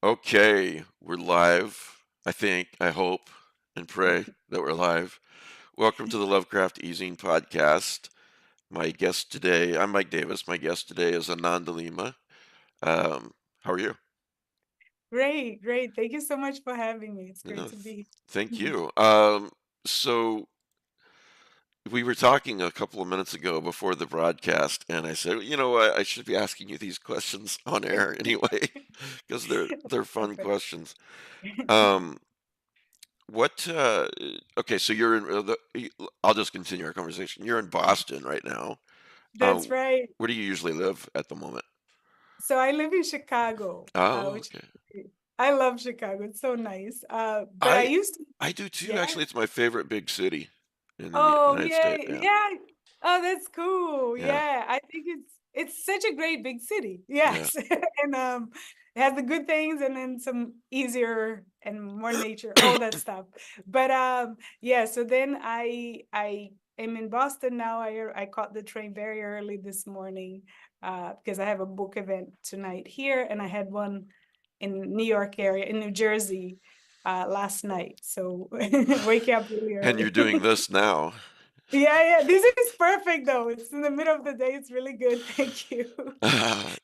Okay, we're live. I think, I hope, and pray that we're live. Welcome to the Lovecraft eZine podcast. My guest today, I'm Mike Davis. My guest today is Ananda Lima. How are you? Great, great. Thank you so much for having me. It's You great know, to be thank here. you. So we were talking a couple of minutes ago before the broadcast, and I said, you know what, I should be asking you these questions on air anyway, because they're fun Perfect. questions. Um, What, okay, so you're in I'll just continue our conversation. You're in Boston right now. Uh, That's right. where do you usually live at the moment? So I live in Chicago, Oh, which okay. I love Chicago. It's so nice. But I I used to, I do too. yeah. Actually, it's my favorite big city in the Oh, United yeah, States. Yeah, yeah. Oh, that's cool. yeah, Yeah, I think it's such a great big city. yeah. Yes, and it has the good things and then some easier and more nature, all that stuff. But yeah. So then I am in Boston now. I caught the train very early this morning because I have a book event tonight here, and I had one in New York area in New Jersey last night. So waking up really And you're early. doing this now. Yeah, yeah. This is perfect though. It's in the middle of the day. It's really good. Thank you.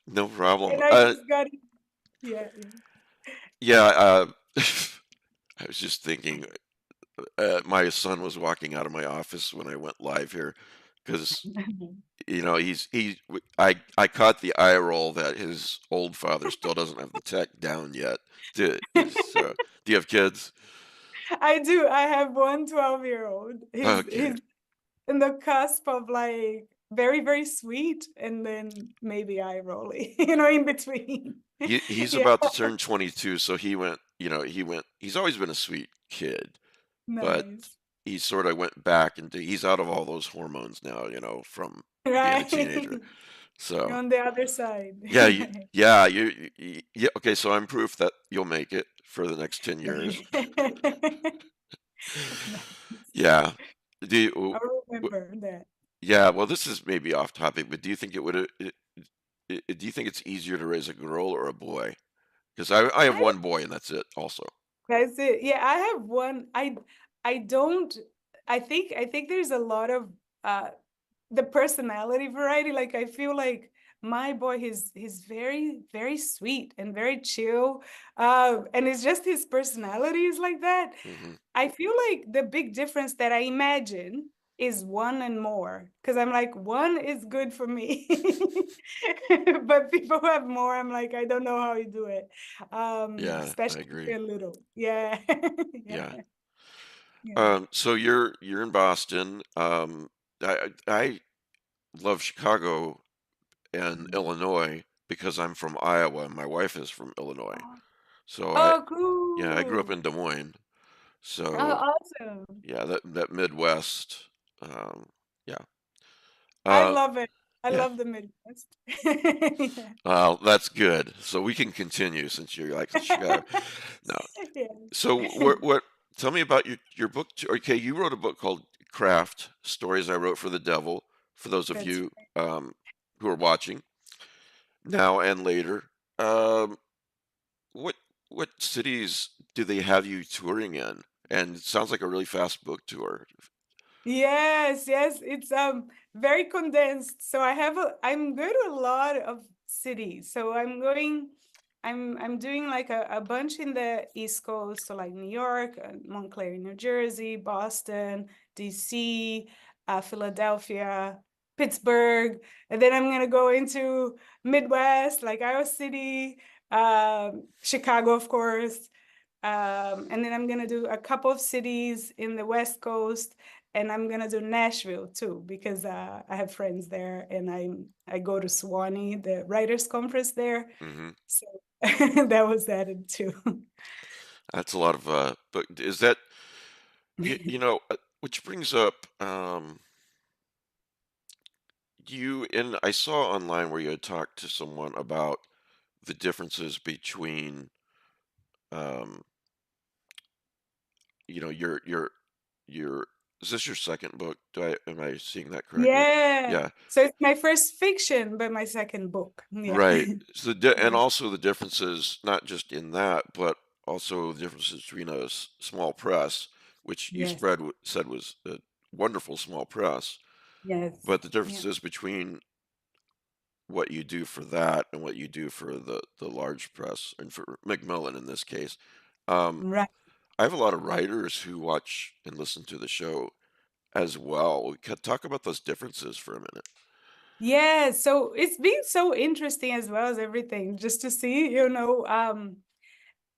No problem. And I just got it. Yeah, Yeah, I was just thinking, my son was walking out of my office when I went live here because yeah. I caught the eye roll that his old father still doesn't have the tech down yet. Do you have kids? I do. I have one 12-year-old. Okay. He's in the cusp of like very, very sweet and then maybe eye rolly, in between. He's Yeah, about to turn 22, so he's always been a sweet kid, but nice. he sort of went back into he's out of all those hormones now, from being a Right. teenager. You're So, on the other side. yeah, yeah, yeah, okay, so I'm proof that you'll make it for the next 10 years. Nice. Yeah. Do you, I'll remember that. Yeah, well, this is maybe off topic, but do you think do you think it's easier to raise a girl or a boy? Because I have I one boy and that's it also. That's it. Yeah, I have one. I don't I think there's a lot of uh the personality variety. Like I feel like my boy he's very, very sweet and very chill. And it's just his personality is like that. Hmm. I feel like the big difference that I imagine is one and more because I'm like one is good for me. But people who have more, I'm like, I don't know how you do it. Yeah, I Especially if agree. they're little. Yeah. Yeah. Yeah. Yeah. So you're in Boston. I love Chicago and Mhm. Illinois because I'm from Iowa and my wife is from Illinois. Oh, So oh, yeah, I grew up cool. in Des Moines. Oh, So awesome. yeah, that Midwest. Yeah. I Uh, love it. I yeah. love the Midwest. Yeah. Well, that's good. So we can continue since you're like Chicago. No. Yeah. So what tell me about your book. Okay, you wrote a book called Craft: Stories I Wrote for the Devil, for those of That's you who are watching now and later. Um what what cities do they have you touring in? And it sounds like a really fast book tour. Yes, yes, it's very condensed. So I'm going to a lot of cities. So I'm doing like a bunch in the East Coast, so like New York, Montclair, New Jersey, Boston, DC, Philadelphia, Pittsburgh, and then I'm gonna go into Midwest, like Iowa City, Chicago, of course. And then I'm gonna do a couple of cities in the West Coast, and I'm gonna do Nashville too because I have friends there, and I go to Swanee, the writers' conference there, Hmm. so that was added too. That's a lot of but is that which brings up you and I saw online where you had talked to someone about the differences between um, your is this your second book? Am I seeing that correctly? Yeah. Yeah, So it's my first fiction, but my second book. Yeah. right. So and Yeah. also the differences, not just in that, but also the differences between a small press, which you Yes. said was a wonderful small press, Yes. but the Yeah. differences between what you do for that and what you do for the large press and for Macmillan in this case. Um, Right. I have a lot of writers who watch and listen to the show as well. We could talk about those differences for a minute. Yeah. So it's been so interesting as well as everything, just to see,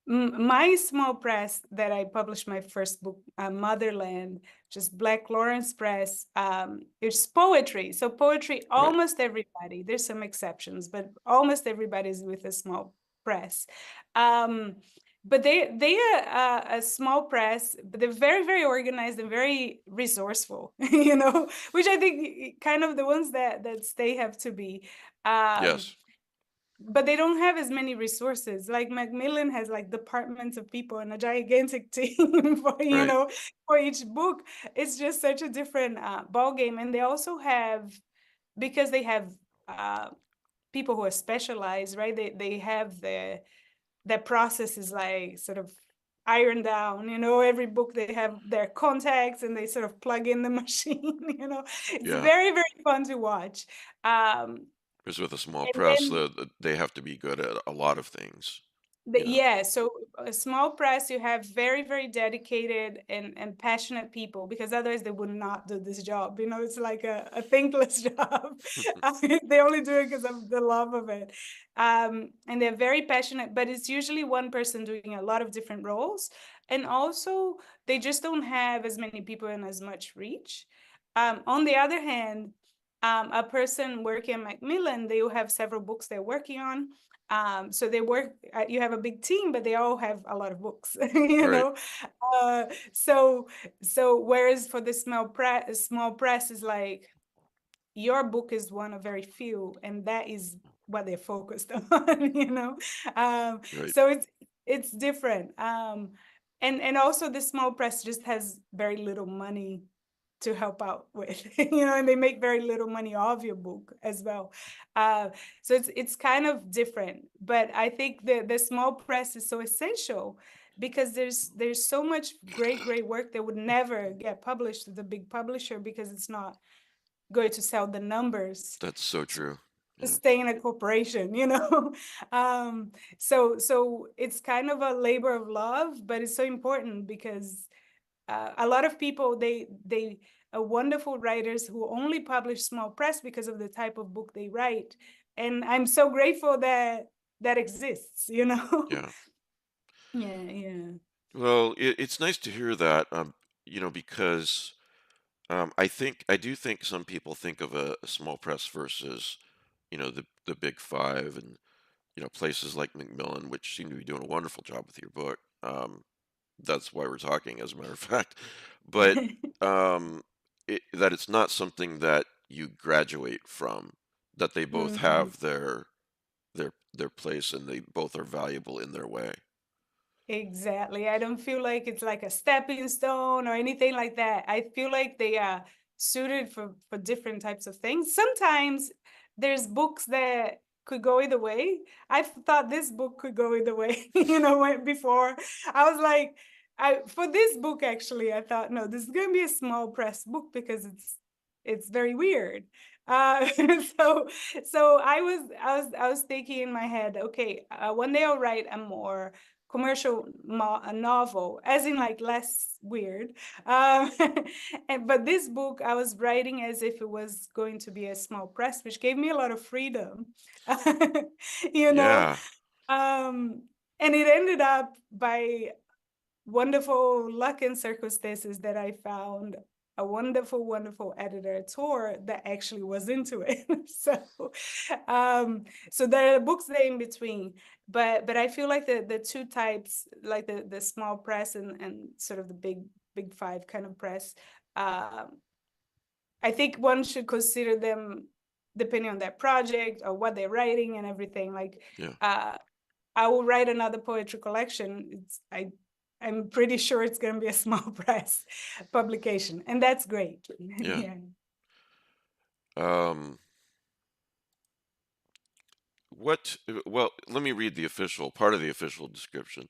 my small press that I published my first book, Motherland, just Black Lawrence Press. It's poetry. So poetry, Right. almost everybody. There's some exceptions, but almost everybody is with a small press. Um, but they are a small press, but they're very very organized and very resourceful. Which I think kind of the ones that stay have to be. Um, Yes. but they don't have as many resources. Like Macmillan has like departments of people and a gigantic team for Right. for each book. It's just such a different ball game, and they also have, because they have uh, people who are specialized, right? They have their process is like sort of ironed down. Every book they have their contacts and they sort of plug in the machine. It's Yeah. very very fun to watch. Um, Because with a small and press, then they have to be good at a lot of things. The, You know. yeah, so a small press, you have very, very dedicated and passionate people, because otherwise they would not do this job. It's like a thankless job. They only do it because of the love of it. And they're very passionate, but it's usually one person doing a lot of different roles. And also, they just don't have as many people and as much reach. On the other hand, a person working at Macmillan, they will have several books they're working on. So they work, you have a big team, but they all have a lot of books, you Right. know? Uh, so, so whereas for the small press is like, your book is one of very few, and that is what they're focused on, Right. so it's different. And also the small press just has very little money to help out with, and they make very little money off your book as well. uh, so it's kind of different, but I think the small press is so essential, because there's so much great work that would never get published to the big publisher, because it's not going to sell the numbers That's so true. to Yeah. stay in a corporation, so it's kind of a labor of love, but it's so important, because a lot of people, they are wonderful writers who only publish small press because of the type of book they write, and I'm so grateful that that exists. Yeah. Yeah, yeah. Well, it's nice to hear that. Because I do think some people think of a small press versus, the big five and places like Macmillan, which seem to be doing a wonderful job with your book. That's why we're talking, as a matter of fact. But um, that it's not something that you graduate from. That they both Mhm. have their place and they both are valuable in their way. Exactly. I don't feel like it's like a stepping stone or anything like that. I feel like they are suited for different types of things. Sometimes there's books that could go either way. I thought this book could go either way, before. I was like, for this book actually, I thought, no, this is gonna be a small press book because it's very weird. Uh, so I was thinking in my head, okay, one day I'll write a more commercial a novel, as in like less weird. Um, but this book I was writing as if it was going to be a small press, which gave me a lot of freedom, you know. Yeah, Um, and it ended up by wonderful luck and circumstances that I found a wonderful, wonderful editor at Tor that actually was into it. Um, so there are books there in between, but I feel like the two types, like the small press and sort of the big five kind of press, I think one should consider them depending on their project or what they're writing and everything. Like, yeah, uh, I will write another poetry collection. I I'm pretty sure it's going to be a small press publication, and that's great. Yeah. Yeah. Um, well, let me read the official part of the official description.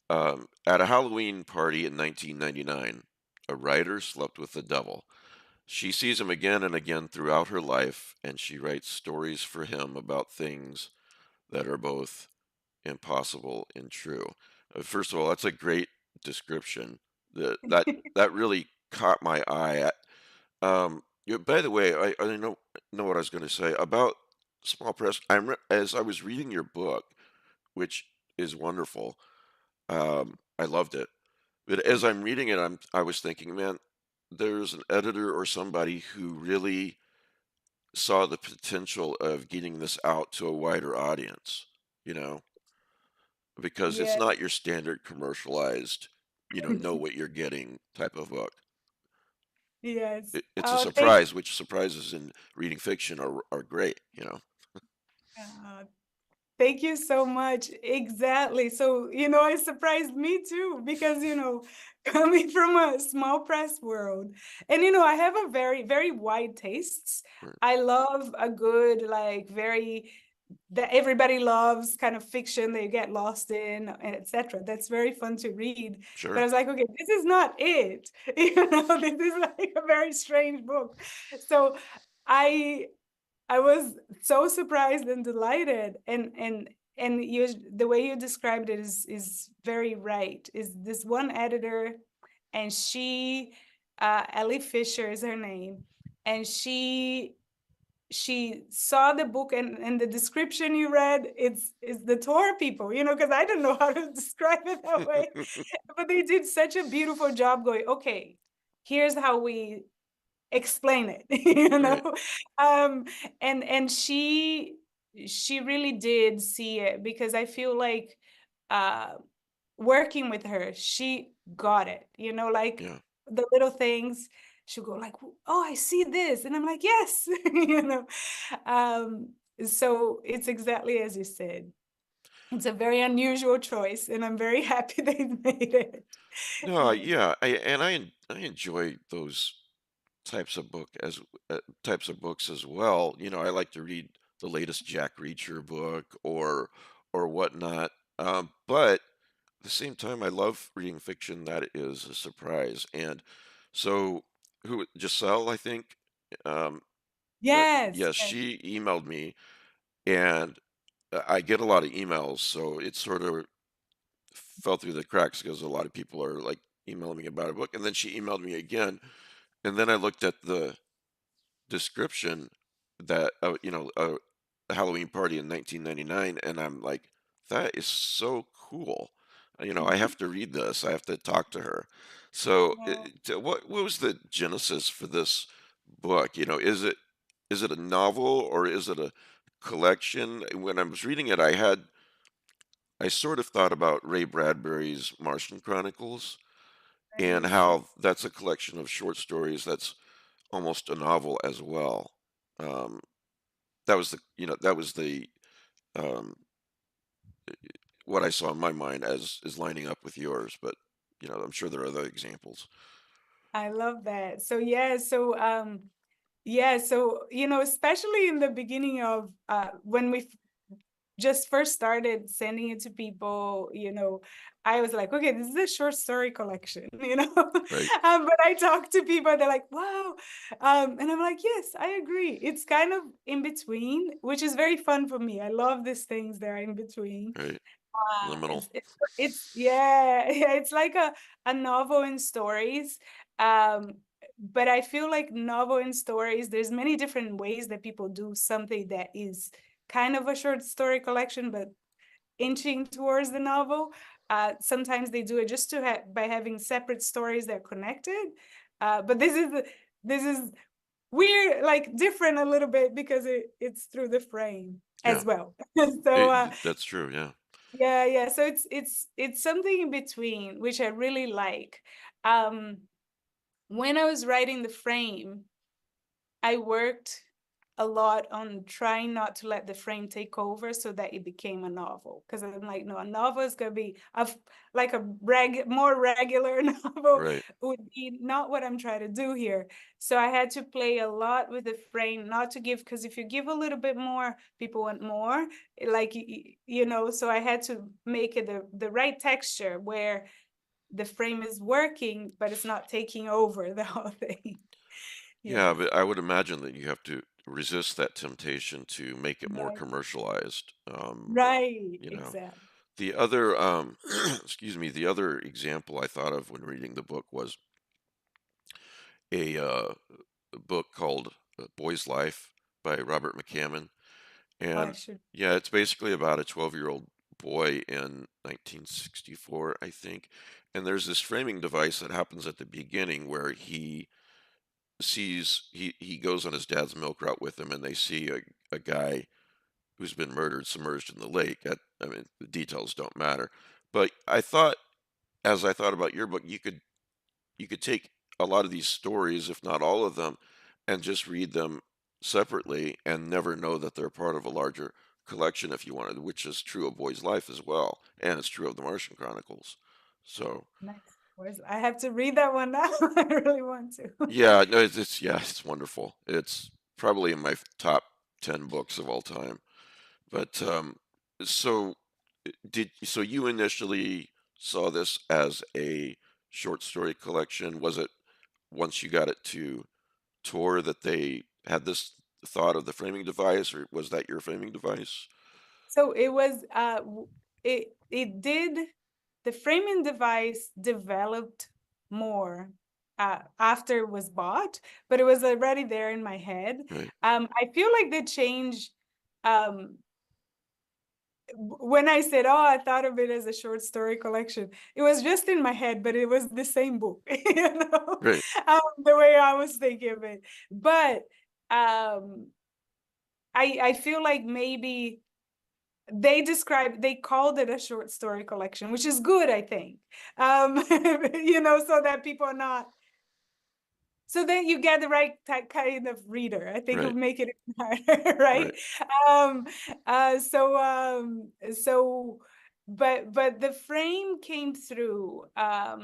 At a Halloween party in 1999, a writer slept with the devil. She sees him again and again throughout her life, and she writes stories for him about things that are both impossible and true. First of all, that's a great description. That really caught my eye. Yeah, by the way, I know what I was going to say about small press. As I was reading your book, which is wonderful. I loved it. But as I'm reading it, I was thinking, man, there's an editor or somebody who really saw the potential of getting this out to a wider audience, you know, because it's Yeah. not your standard commercialized, know what you're getting type of book. Yes. It's a Oh, thank surprise, which surprises in reading fiction are great. uh, thank you so much. Exactly. So, it surprised me too, because, coming from a small press world, and, I have a very, very wide tastes. Right. I love a good, like, very, that everybody loves kind of fiction that you get lost in, and etc. That's very fun to read. But I Sure. was like, okay, this is not it. This is like a very strange book. So I I was so surprised and delighted, and the way you described it is very right. Is this one editor, and she, Ellie Fisher is her name, and she saw the book, and the description you read, it's the Tor people, because I don't know how to describe it that way, but they did such a beautiful job going, okay, here's how we explain it, Right. um and she really did see it, because I feel like, uh working with her, she got it, like Yeah. the little things. She'll go like, oh, I see this, and I'm like, yes. um so it's exactly as you said. It's a very unusual choice, and I'm very happy they made it. No, Yeah. yeah, I enjoy those types of books as well. I like to read the latest Jack Reacher book or whatnot. But at the same time, I love reading fiction that is a surprise. And so, who Giselle, I think, um, Yes, yeah, yes. she emailed me, and I get a lot of emails, so it sort of fell through the cracks because a lot of people are like emailing me about a book, and then she emailed me again, and then I looked at the description that a Halloween party in 1999, and I'm like, that is so cool. I have to read this. I have to talk to her. So, Oh, what was the genesis for this book? Is it a novel or is it a collection? When I was reading it, I sort of thought about Ray Bradbury's Martian Chronicles and right, right. how that's a collection of short stories that's almost a novel as well. Um, that was the um, what I saw in my mind as is lining up with yours, but I'm sure there are other examples. I love that. So yeah, so especially in the beginning of, when we just first started sending it to people, I was like, okay, this is a short story collection, Right, but I talk to people, they're like, wow. And I'm like, yes, I agree. It's kind of in between, which is very fun for me. I love these things that are in between. right, liminal. It's yeah, yeah, it's like a novel in stories. Um, but I feel like novel in stories, there's many different ways that people do something that is kind of a short story collection, but inching towards the novel. Sometimes they do it just by having separate stories that are connected. But this is weird, like different a little bit, because it's through the frame Yeah, as well. So that's true. Yeah, yeah, yeah. So it's something in between, which I really like. Um, when I was writing the frame, I worked. a lot on trying not to let the frame take over so that it became a novel. Because I'm like, no, a novel is going to be like a more regular novel Right. would be not what I'm trying to do here. So I had to play a lot with the frame, not to give, because if you give a little bit more, people want more. Like, so I had to make it the right texture where the frame is working, but it's not taking over the whole thing. Yeah, Yes. but I would imagine that you have to resist that temptation to make it more Right. commercialized. Right. You know, Exactly. the other, excuse me, the other example I thought of when reading the book was a book called Boy's Life by Robert McCammon. Oh, I And should. yeah, it's basically about a 12-year-old boy in 1964, I think. And there's this framing device that happens at the beginning where he goes on his dad's milk route with him and they see a guy who's been murdered submerged in the lake. I mean, the details don't matter. But I thought, as I thought about your book, you could take a lot of these stories, if not all of them, and just read them separately and never know that they're part of a larger collection if you wanted, which is true of Boy's Life as well, and it's true of the Martian Chronicles. So Nice. I have to read that one now. I really want to. yeah, no, it's wonderful. It's probably in my top 10 books of all time. But so so you initially saw this as a short story collection? Was it once you got it to tour that they had this thought of the framing device, or was that your framing device? So it was it did the framing device developed more after it was bought, but it was already there in my head. Right, I feel like the change um when I said, "Oh, I thought of it as a short story collection," it was just in my head, but it was the same book, right, the way I was thinking of it. But um, I feel like maybe they called it a short story collection, which is good, I think. So that people are not so then you get the right kind of reader. I think it right, would make it harder, right? right. Um, so, but the frame came through I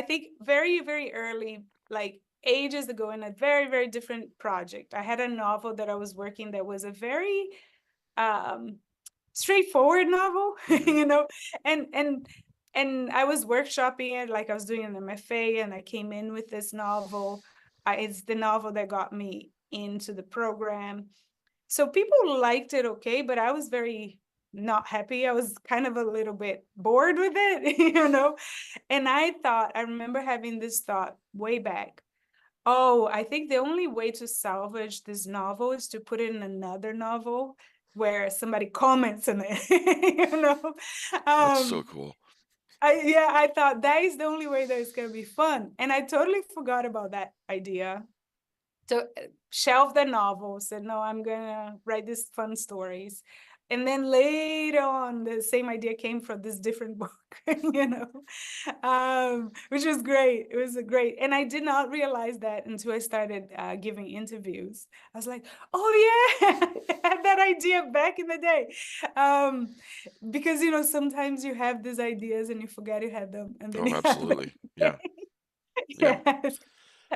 think very early, like ages ago, in a very different project. I had a novel that I was working that was a very um straightforward novel, Hmm. and I was workshopping it, like I was doing an MFA, and I came in with this novel. It's the novel that got me into the program. So people liked it okay, but I was very not happy. I was kind of a little bit bored with it, And I remember having this thought way back. Oh, I think the only way to salvage this novel is to put it in another novel where somebody comments on it, That's so Um, cool. I thought that is the only way that it's gonna be fun. And I totally forgot about that idea. So shelved the novel, said, no, I'm gonna write these fun stories. And then later on, the same idea came from this different book, which was great. It was a great, and I did not realize that until I started giving interviews. I was like, oh yeah, I had that idea back in the day. Um, because sometimes you have these ideas and you forget you had them, and then Oh, you have them. absolutely. Yeah, yeah. Yes.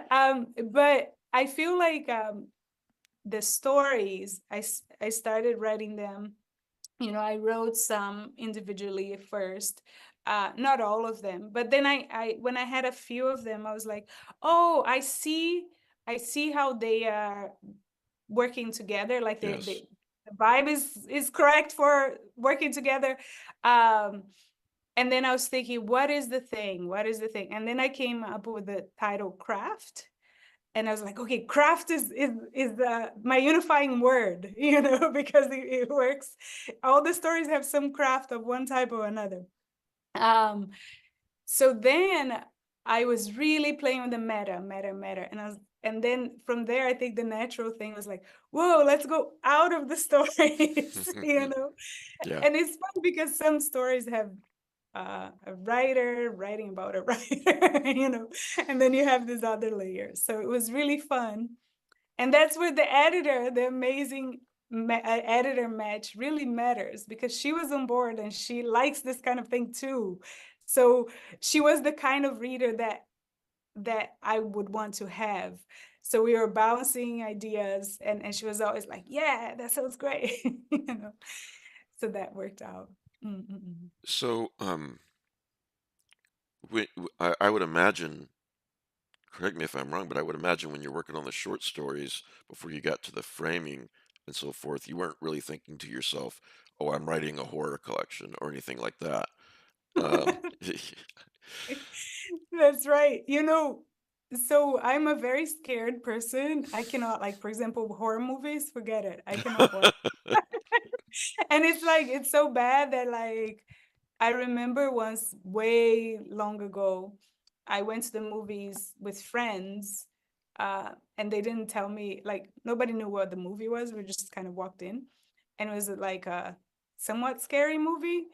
But I feel like the stories I started writing them. I wrote some individually at first, not all of them. But then I when I had a few of them, I was like, oh, I see how they are working together. Like Yes. the vibe is correct for working together. Um, and then I was thinking, what is the thing? What is the thing? And then I came up with the title craft. And I was like, okay, craft is my unifying word, because it works. All the stories have some craft of one type or another. Um, so then I was really playing with the meta, and then from there, I think the natural thing was like, whoa, let's go out of the stories, Yeah. And it's fun because some stories have a writer writing about a writer, and then you have these other layers. So it was really fun. And that's where the editor, the amazing editor match really matters, because she was on board and she likes this kind of thing too. So she was the kind of reader that I would want to have. So we were bouncing ideas, and she was always like, yeah, that sounds great. You know, so that worked out. Mm-mm-mm. So, I would imagine, correct me if I'm wrong, but I would imagine when you're working on the short stories before you got to the framing and so forth, you weren't really thinking to yourself, "Oh, I'm writing a horror collection," or anything like that. Um, That's right. You know, so I'm a very scared person. I cannot, like, for example, horror movies, forget it. I cannot watch. And it's like, it's so bad that, like, I remember once way long ago, I went to the movies with friends, and they didn't tell me, like, nobody knew what the movie was. We just kind of walked in, and it was like a somewhat scary movie.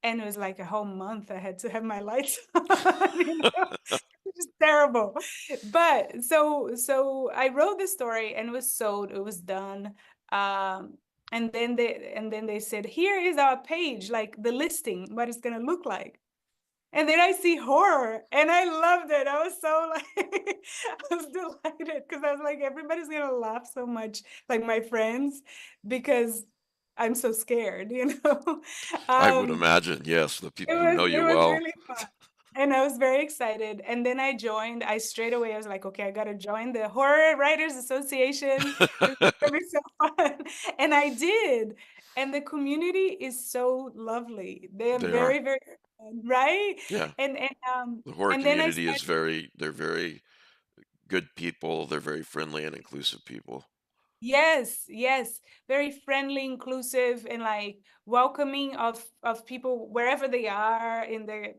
And it was like a whole month I had to have my lights on, you know? Which is terrible. But so I wrote the story and it was sold, it was done. Um, and then they said, here is our page, like the listing, what it's gonna look like. And then I see horror and I loved it. I was so like I was delighted because I was like, everybody's gonna laugh so much, like my friends, because I'm so scared, you know. I would Um, imagine, yes, the it people who was know it you was well. really fun. And I was very excited. And then I joined, I straight away I was like, okay, I gotta join the Horror Writers Association. This is gonna be so fun. And I did. And the community is so lovely. They're They are. very, very fun, right? Yeah. And and um The horror and then I community is started, they're very good people. They're very friendly and inclusive people. yes, yes, very friendly, inclusive, and like welcoming of people wherever they are in their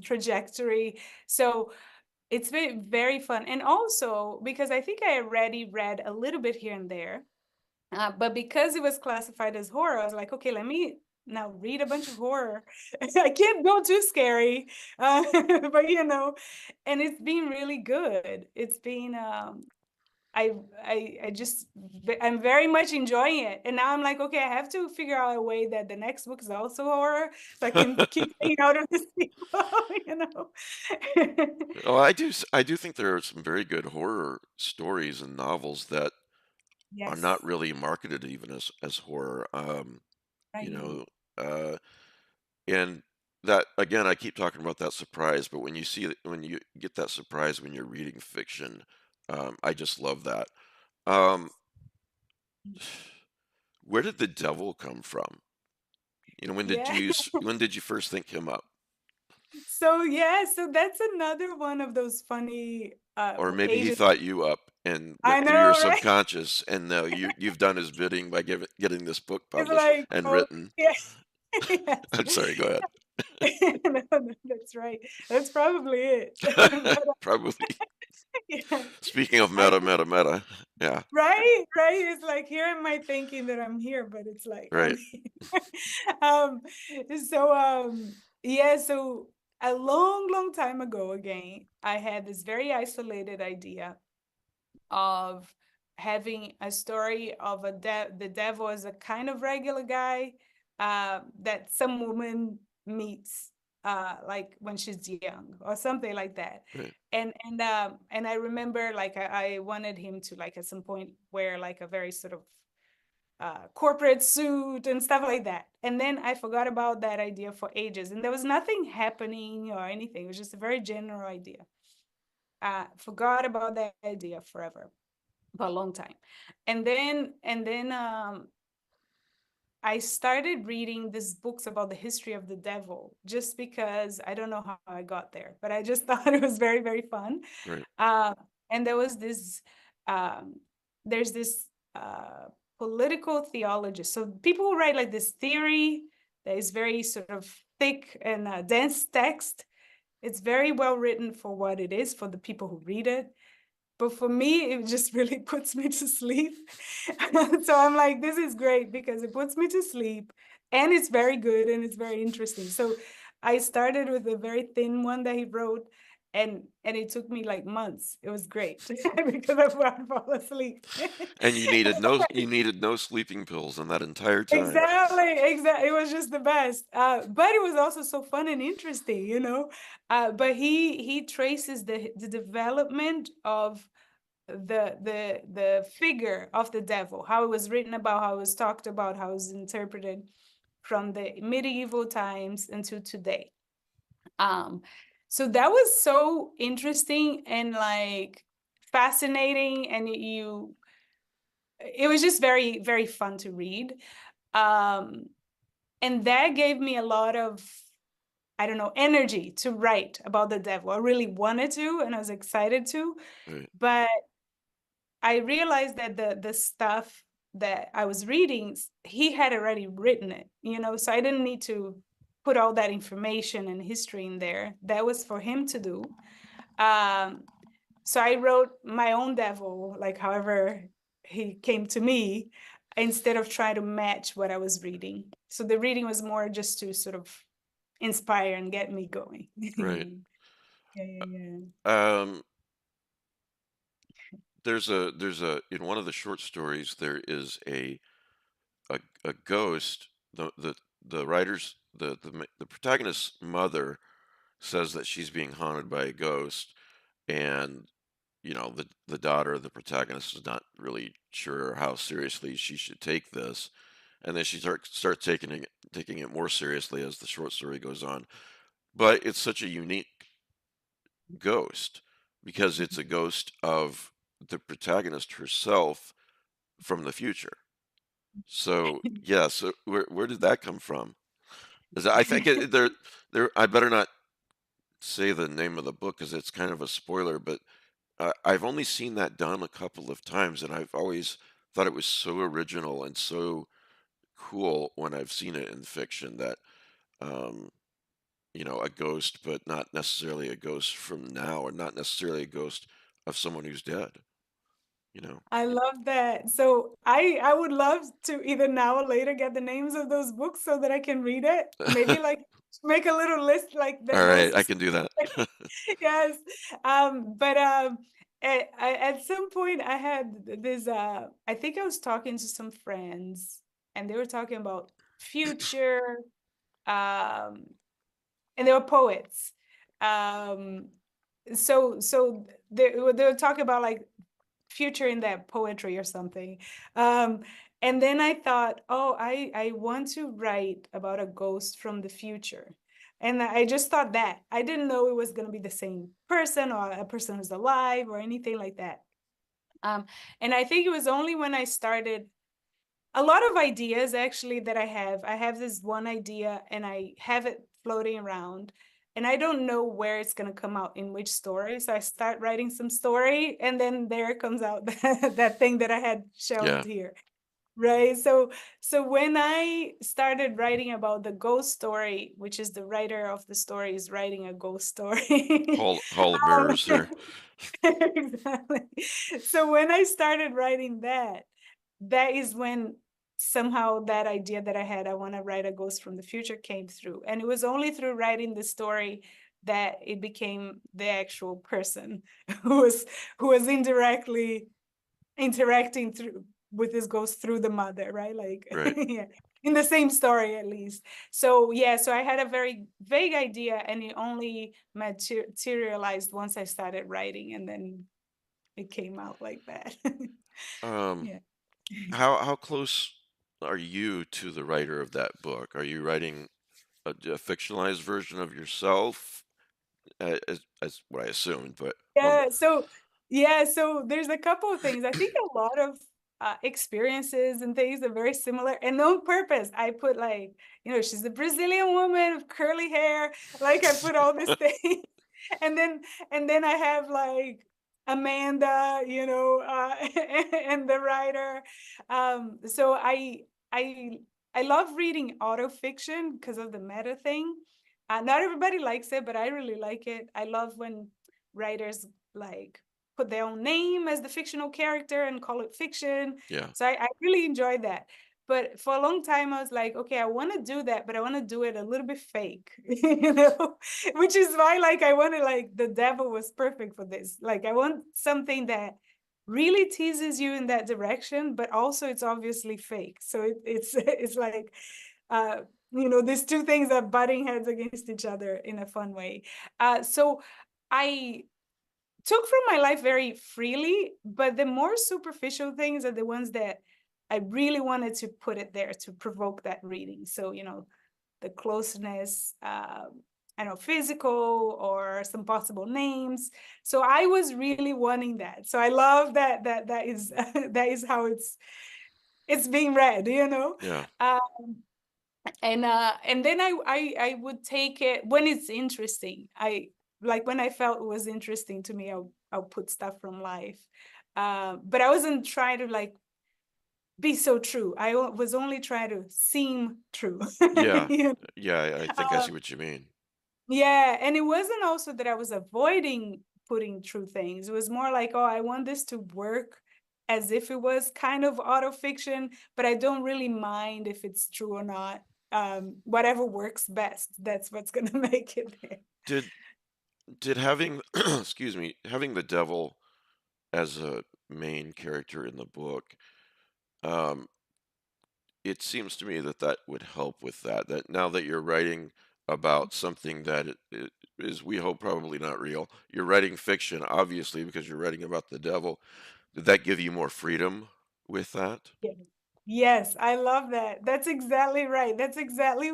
trajectory. So it's very, very fun. And also because I think I already read a little bit here and there, but because it was classified as horror, I was like, okay, let me now read a bunch of horror. I can't go too scary, but you know, and it's been really good. It's been, I just, I'm very much enjoying it. And now I'm like, okay, I have to figure out a way that the next book is also horror, so I can keep staying out of the sequel, you know. Oh, I do think there are some very good horror stories and novels that are not Yes, really marketed even as horror. You right. know, uh, and that again, I keep talking about that surprise, but when you get that surprise when you're reading fiction, I just love that. Um, where did the devil come from? You know, Yeah. when did you first think him up? So yeah, so that's another one of those funny Or maybe he Asian. thought you up and I went through your know, right? subconscious, and now you've done his bidding by getting this book It's published like, and oh written. yeah, yes. I'm sorry, go ahead. No, no, that's right. That's probably it. But Probably. yeah, Speaking of I meta, meta, meta. Yeah, right, right. It's like here am I thinking that I'm here, but it's like I'm right, here. um, so yeah, so a long, long time ago again, I had this very isolated idea of having a story of the devil as a kind of regular guy that some woman meets like when she's young or something like that. right. And I remember like I wanted him to like at some point wear like a very sort of corporate suit and stuff like that. And then I forgot about that idea for ages, and there was nothing happening or anything. It was just a very general idea. Forgot about that idea forever, for a long time. And then I started reading these books about the history of the devil just because I don't know how I got there, but I just thought it was very, very fun. Right. Uh, and there was this, um, there's this political theologist. So people who write like this theory that is very sort of thick and dense text. It's very well written for what it is for the people who read it, but for me it just really puts me to sleep. So I'm like, this is great because it puts me to sleep and it's very good and it's very interesting. So I started with a very thin one that he wrote, and it took me like months. It was great because I would fall asleep. And you needed no sleeping pills in that entire time. Exactly, exactly. It was just the best. But it was also so fun and interesting, you know. But he traces the development of the figure of the devil, how it was written about, how it was talked about, how it was interpreted from the medieval times until today. Um, so that was so interesting and like fascinating, and you it was just very, very fun to read. Um, and that gave me a lot of, I don't know, energy to write about the devil. I really wanted to, and I was excited to, Right, but I realized that the stuff that I was reading, he had already written it, you know, so I didn't need to put all that information and history in there. That was for him to do. Um, so I wrote my own devil, like however he came to me, instead of trying to match what I was reading. So the reading was more just to sort of inspire and get me going. right. Yeah, yeah, yeah. Um, there's a in one of the short stories there is a ghost. The writer's the protagonist's mother says that she's being haunted by a ghost, and the daughter of the protagonist is not really sure how seriously she should take this, and then she starts taking it more seriously as the short story goes on. But it's such a unique ghost because it's a ghost of the protagonist herself from the future. So yeah, so where did that come from? 'Cause I think there I better not say the name of the book because it's kind of a spoiler, but I've only seen that done a couple of times, and I've always thought it was so original and so cool when I've seen it in fiction that um, a ghost, but not necessarily a ghost from now, or not necessarily a ghost of someone who's dead. You know. I love that. So I would love to either now or later get the names of those books so that I can read it. Maybe like make a little list like All that right, goes I to can do that. yes. But at some point I had this I think I was talking to some friends and they were talking about future um and they were poets. Um so they were talking about like future in that poetry or something. Um, and then I thought, oh, I want to write about a ghost from the future. And I just thought that. I didn't know it was going to be the same person or a person who's alive or anything like that. Um, and I think it was only when I started a lot of ideas actually that I have. I have this one idea and I have it floating around and I don't know where it's going to come out in which story. So I start writing some story and then there comes out that thing that I had Yeah, shelved here. Right. So when I started writing about the ghost story, which is the writer of the story is writing a ghost story. Hall of um, Mirrors there. exactly. So when I started writing that, that is when somehow that idea that I had, I want to write a ghost from the future came through. And it was only through writing the story that it became the actual person who was who was indirectly interacting through with this ghost through the mother, right? Like Right. yeah, in the same story at least. So yeah, so I had a very vague idea and it only materialized once I started writing and then it came out like that. Um, Yeah. how close are you to the writer of that book? Are you writing a fictionalized version of yourself, as what I assumed, but Yeah, so yeah, so there's a couple of things. I think a lot of experiences and things are very similar, and on purpose. I put like, she's a Brazilian woman with curly hair. Like I put all these things, and then I have like Amanda, and the writer. So I I love reading autofiction because of the meta thing. Not everybody likes it, but I really like it. I love when writers like put their own name as the fictional character and call it fiction. yeah. So I really enjoy that. But for a long time, I was like, okay, I want to do that, but I want to do it a little bit fake, which is why, like, I wanted, like, the devil was perfect for this. Like, I want something that really teases you in that direction, but also it's obviously fake. So it's it's like, uh, these two things are butting heads against each other in a fun way. So I took from my life very freely, but the more superficial things are the ones that I really wanted to put it there to provoke that reading. So, the closeness, I know, physical or some possible names. So I was really wanting that. So I love that is that is how it's being read, Yeah. Uh, and then I would take it when it's interesting. I like when I felt it was interesting to me, I'll put stuff from life. But I wasn't trying to, like, be so true. Was only trying to seem true. Yeah. You know? Yeah, I think I uh, see what you mean. yeah, and it wasn't also that I was avoiding putting true things. It was more like, oh, I want this to work as if it was kind of auto fiction, but I don't really mind if it's true or not. Whatever works best, that's what's gonna make it there. Did did having excuse me, having the devil as a main character in the book, um, it seems to me that that would help with that. That now that you're writing about something that it is, we hope, probably not real, you're writing fiction, obviously, because you're writing about the devil. Did that give you more freedom with that? Yeah. Yes, I love that. That's exactly right. That's exactly,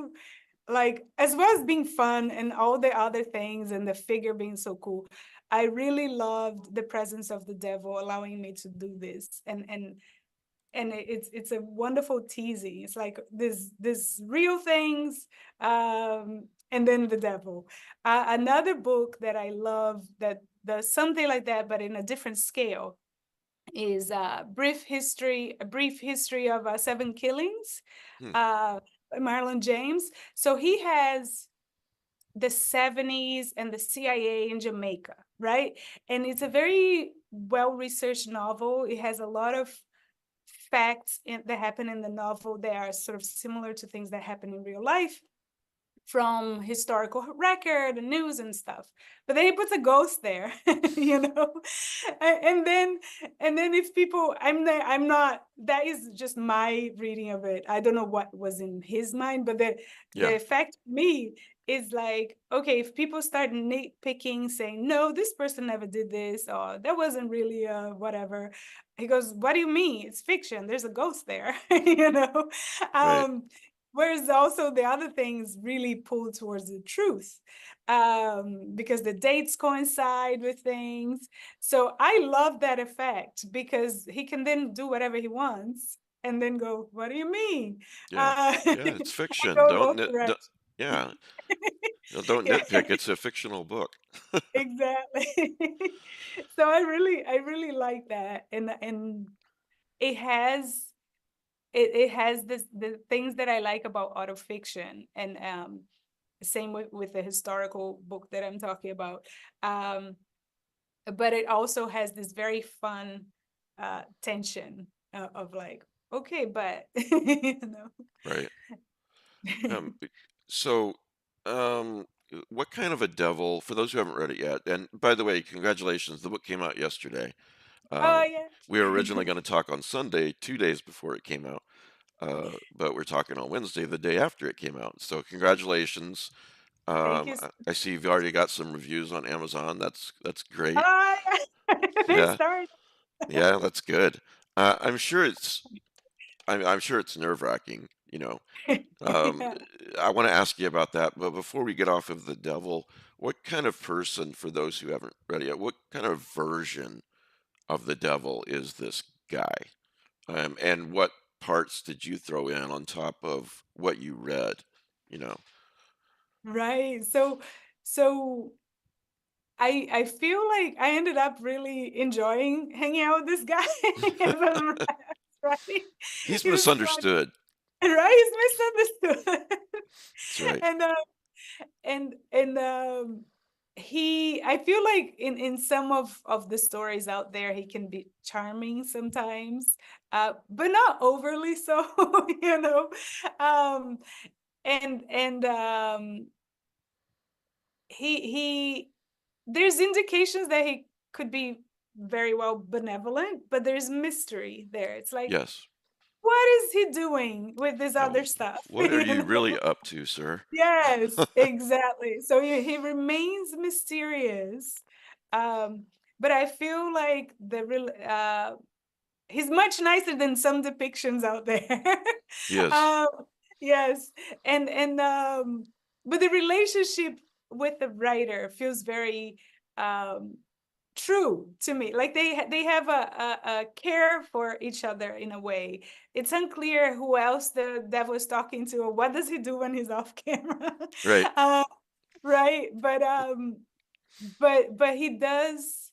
like, as well as being fun and all the other things and the figure being so cool. I really loved the presence of the devil allowing me to do this, and it's a wonderful teasing. It's like this real things, and then the devil. Another book that I love that does something like that, but in a different scale, is a brief history of seven killings, Hmm. by Marlon James. So he has the 70s and the CIA in Jamaica, right? And it's a very well researched novel. It has a lot of facts that happen in the novel that are sort of similar to things that happen in real life, from historical record and news and stuff. But then he puts a ghost there, you know. And then if people, I'm not, that is just my reading of it. I don't know what was in his mind, but the Yeah. effect to me is like, okay, if people start nitpicking, saying, no, this person never did this, or that wasn't really whatever. He goes, what do you mean? It's fiction. There's a ghost there, you know. Right. Whereas also the other things really pull towards the truth, because the dates coincide with things. So I love that effect because he can then do whatever he wants and then go, what do you mean? Yeah. Yeah. And It's fiction. go both directions. Yeah. Don't Yeah, nitpick. It's a fictional book. exactly. So I really like that. And it has it has the things that I like about autofiction, and same with the historical book that I'm talking about. Um, but it also has this very fun tension of like, okay, but Right. Um, so, what kind of a devil, for those who haven't read it yet, and by the way, congratulations, the book came out yesterday. Oh Uh, we were yeah. originally going to talk on Sunday, 2 days before it came out, but we're talking on Wednesday, the day after it came out. So, congratulations. Thank you. I see you've already got some reviews on Amazon. That's great. Oh yeah. They Yeah, started. yeah, that's good. I'm sure I'm sure it's nerve-wracking, you know. Um, Yeah. I want to ask you about that, but before we get off of the devil, what kind of person, for those who haven't read it yet, what kind of version of the devil is this guy? And what parts did you throw in on top of what you read? You know, Right. So I feel like I ended up really enjoying hanging out with this guy. If I'm right. he's He was fun, misunderstood. right? He's misunderstood. That's right. And and I feel like in some of the stories out there, he can be charming sometimes, but not overly so, you know. Um, and he there's indications that he could be very well benevolent, but there's mystery there. It's like, Yes. what is he doing with this Yeah. other stuff? What are You you know? really up to, sir? Yes, exactly. So he remains mysterious. Um, but I feel like the real he's much nicer than some depictions out there. Yes. um, yes, and but the relationship with the writer feels very um true to me. Like they have a care for each other in a way. It's unclear who else the devil is talking to or what does he do when he's off camera. Right. uh, right, but he does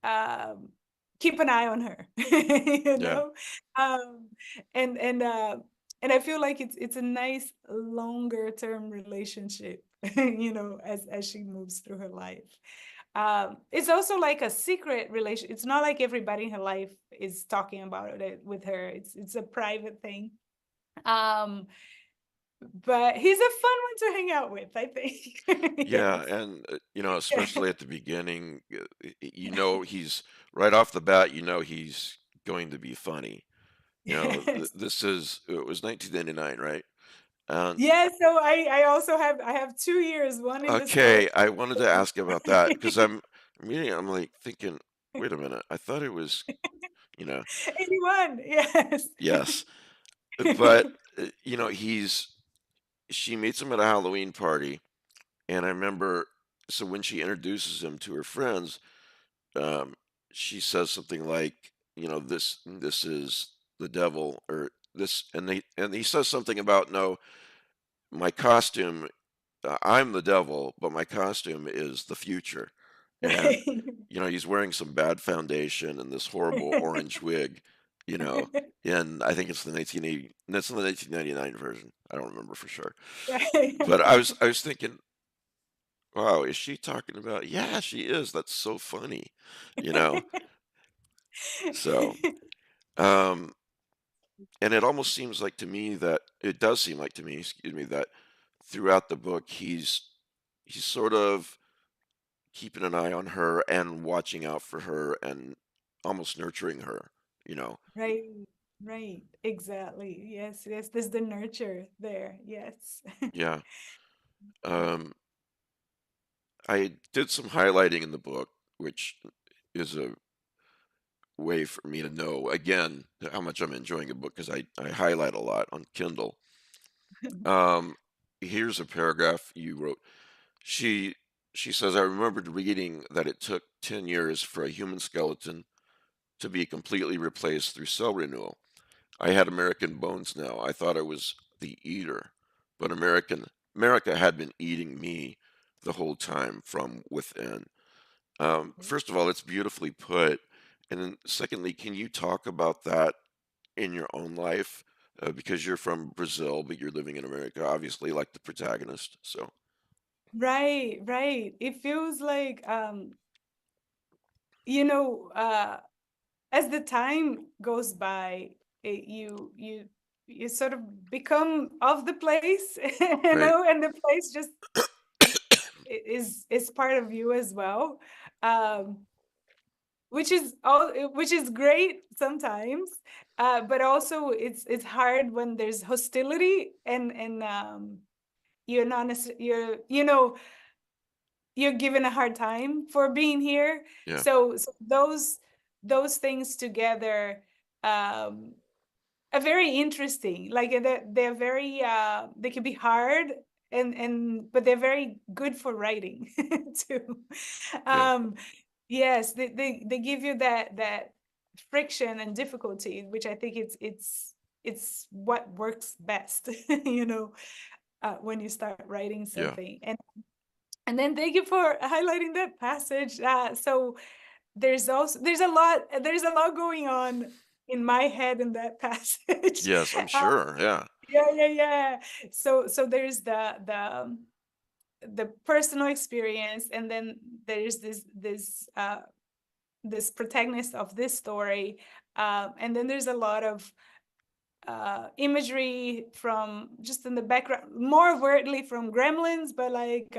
um keep an eye on her. You Yeah. know. um and I feel like it's a nice longer term relationship, you know, as she moves through her life. It's also like a secret relation. It's not like everybody in her life is talking about it with her. It's a private thing. um but he's a fun one to hang out with, I think. Yeah, Yes. and Yeah. especially at the beginning, he's right off the bat, he's going to be funny. Yes. This is it was 1999, right? And Yeah, so I also have 2 years, one in the store. okay, I wanted to ask about that because I'm reading, I'm like thinking, wait a minute, I thought it was, you know, 81, yes. yes, but he's she meets him at a Halloween party, and I remember, so when she introduces him to her friends, um, she says something like, this is the devil, or this, and he says something about, no, my costume, I'm the devil, but my costume is the future, and Right. he's wearing some bad foundation and this horrible orange wig, you know, and I think it's the 1980, that's in the 1999 version. I don't remember for sure, but I was thinking, wow, is she talking about? Yeah, she is. That's so funny, you know. So, um, and it almost seems like to me that it does seem like to me, excuse me, that throughout the book he's sort of keeping an eye on her and watching out for her and almost nurturing her, you know. Right, right, exactly. Yes, yes, there's the nurture there. Yes. Yeah. Um, I did some highlighting in the book, which is a way for me to know again how much I'm enjoying a book because I highlight a lot on Kindle. Um, Here's a paragraph you wrote. She she says, I remembered reading that it took 10 years for a human skeleton to be completely replaced through cell renewal. I had American bones now. I thought I was the eater, but America had been eating me the whole time from within. First of all, it's beautifully put. And then secondly, can you talk about that in your own life? Because you're from Brazil, but you're living in America, obviously, like the protagonist. So, Right, right. It feels like you know, as the time goes by, you sort of become of the place, you right. know, and the place just is part of you as well. Um, which is great sometimes, but also it's hard when there's hostility and you're not you're, you know, you're given a hard time for being here. Yeah. So those things together um are very interesting. Like they're very they can be hard and but they're very good for writing too. Yeah. um yes, they give you that friction and difficulty, which I think it's what works best. You know, when you start writing Yeah. something. And then thank you for highlighting that passage. So there's a lot going on in my head in that passage. Yes, I'm uh, sure. Yeah. yeah, yeah, yeah. So there's the the personal experience, and then there's this protagonist of this story, and then there's a lot of imagery from just in the background, more overtly from Gremlins, but like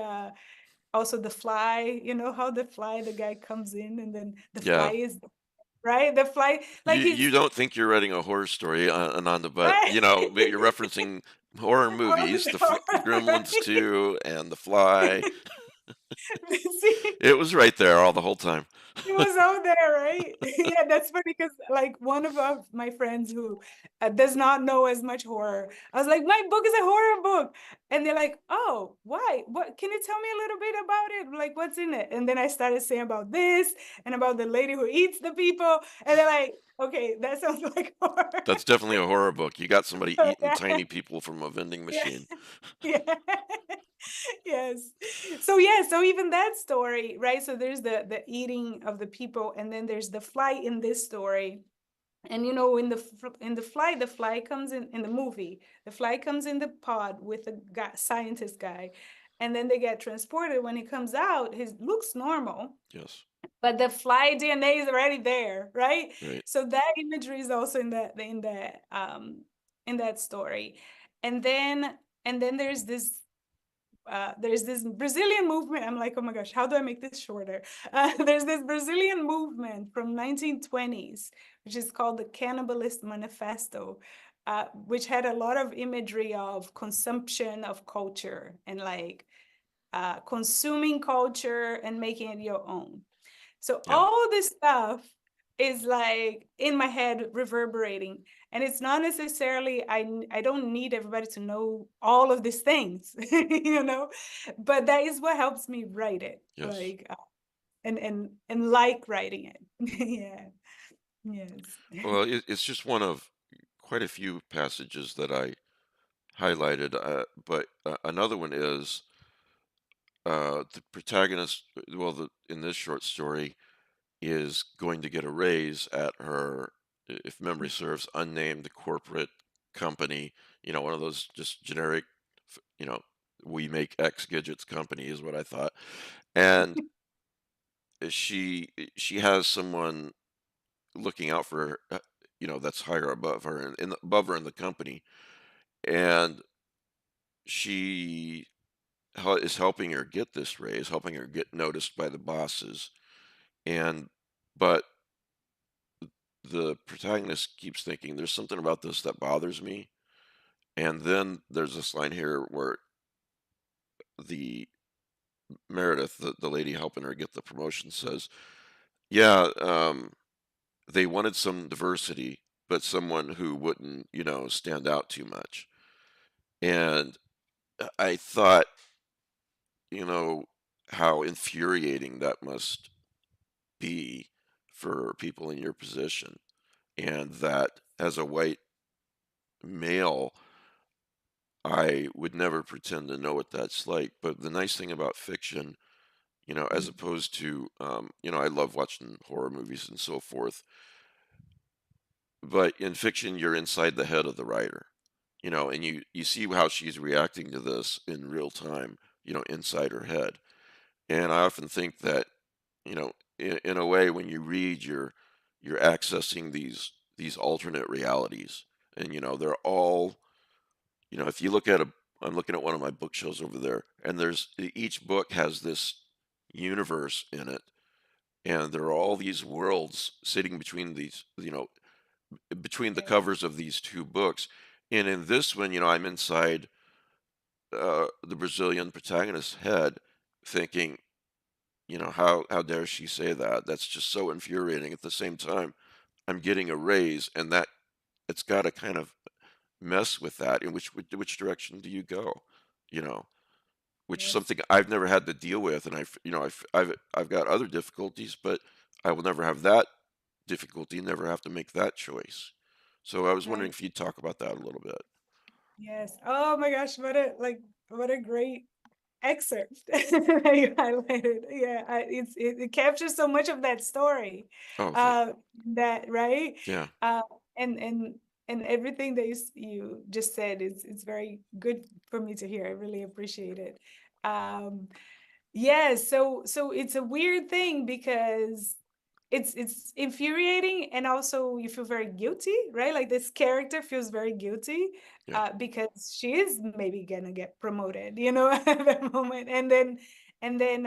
also the fly. You know how the fly, the guy comes in, and then the fly Yeah. is right. The fly, You like you he's don't think you're writing a horror story, Ananda, but right. but you're referencing horror All movies, the horror, Gremlins right? 2 and The Fly. See, It was right there all the whole time. it was out there, right? Yeah, that's funny because like one of my friends who does not know as much horror, I was like, my book is a horror book, and they're like, oh, why? What? Can you tell me a little bit about it? Like, what's in it? And then I started saying about this and about the lady who eats the people, and they're like, okay, that sounds like horror. That's definitely a horror book. You got somebody eating Yeah, tiny people from a vending yeah, machine. yeah. Yes. So yeah, so even that story, right? So there's the eating of the people, and then there's the fly in this story. And you know, in the fly comes in the movie. The fly comes in the pod with the guy, scientist guy, and then they get transported. When he comes out, he looks normal, Yes, but the fly DNA is already there, right? right. So that imagery is also in that story. And then there's this Brazilian movement. I'm like, oh my gosh, how do I make this shorter? There's this Brazilian movement from 1920s, which is called the Cannibalist Manifesto, which had a lot of imagery of consumption of culture and like consuming culture and making it your own. So Yeah, all this stuff is like in my head reverberating, and it's not necessarily I don't need everybody to know all of these things, you know, but that is what helps me write it, yes. like and like writing it. Yeah. Yes. Well, it's just one of quite a few passages that I highlighted, but another one is the protagonist, well, in this short story, is going to get a raise at her, if memory serves, unnamed corporate company, one of those just generic, you know, we make X gadgets company is what I thought. And she has someone looking out for her, that's higher above her and above her in the company. And she is helping her get this raise, helping her get noticed by the bosses. And but the protagonist keeps thinking there's something about this that bothers me. And then there's this line here where the Meredith, the lady helping her get the promotion, says, "Yeah, they wanted some diversity, but someone who wouldn't, stand out too much." And I thought, you know, how infuriating that must be for people in your position, and that as a white male, I would never pretend to know what that's like. But the nice thing about fiction, as opposed to, I love watching horror movies and so forth, but in fiction, you're inside the head of the writer, and you see how she's reacting to this in real time, inside her head. And I often think that, in a way, when you read, you're accessing these alternate realities, and they're all, if you look at I'm looking at one of my bookshelves over there, and each book has this universe in it, and there are all these worlds sitting between between the Yes. covers of these two books. And in this one, I'm inside the Brazilian protagonist's head, thinking, how dare she say that? That's just so infuriating. At the same time, I'm getting a raise, and that it's got to kind of mess with that. In which direction do you go? You know, which is Yes. something I've never had to deal with, and I've got other difficulties, but I will never have that difficulty, never have to make that choice. So I was wondering Right. if you'd talk about that a little bit. Yes. Oh my gosh, what a great excerpt that you highlighted. Yeah, it captures so much of that story. Oh, Uh, that right. yeah. Uh, and everything that you just said is it's very good for me to hear. I really appreciate it. Um, yeah, so it's a weird thing because it's infuriating, and also you feel very guilty, right? Like this character feels very guilty Yeah. because she is maybe gonna get promoted, at that moment. And then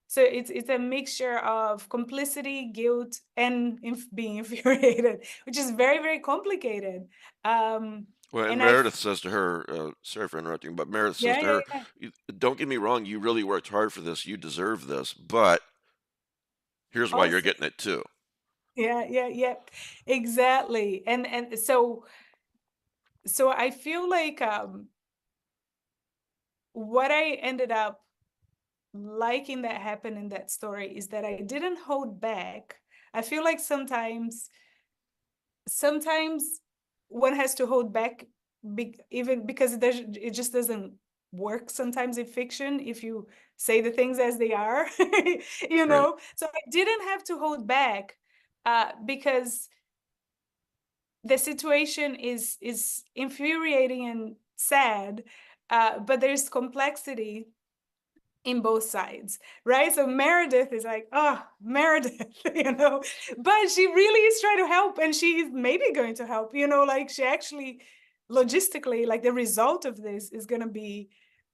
so it's a mixture of complicity, guilt, and being infuriated, which is very, very complicated. Um, Well, and and Meredith says to her, sorry for interrupting, but Meredith says yeah, to yeah, her, yeah. Don't get me wrong, you really worked hard for this, you deserve this, but here's why you're Also, getting it too. yeah, yeah, yeah, exactly. And so I feel like what I ended up liking that happened in that story is that I didn't hold back. I feel like sometimes one has to hold back, even because it just doesn't work sometimes in fiction if you say the things as they are. Right, So I didn't have to hold back because the situation is infuriating and sad, but there's complexity in both sides, right? So Meredith is like, oh, Meredith, but she really is trying to help, and she's maybe going to help, like she actually logistically, like the result of this is going to be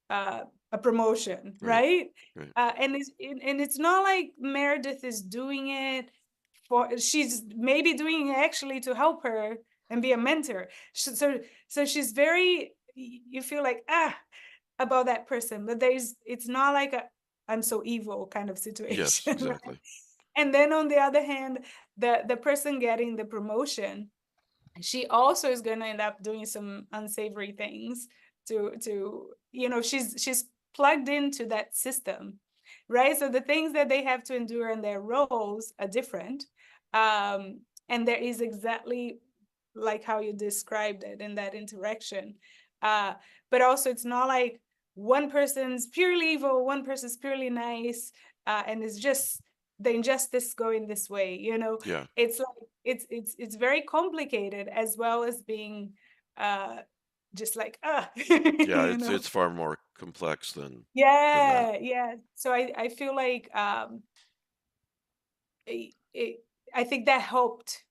uh, a promotion, right, right? right. And it's not like Meredith is doing it she's maybe doing it actually to help her and be a mentor. So she's very, you feel like about that person, but it's not like a I'm so evil kind of Yes, situation. Right? exactly. And then on the other hand, the person getting the promotion, she also is going to end up doing some unsavory things to she's plugged into that system, right? So the things that they have to endure in their roles are different, and there is exactly like how you described it in that interaction, uh but also it's not like one person's purely evil, one person's purely nice, and it's just the injustice going this way. Yeah, It's like it's very complicated, as well as being uh just like yeah, you know it's far more complex than that. yeah, yeah. So I feel like I think that helped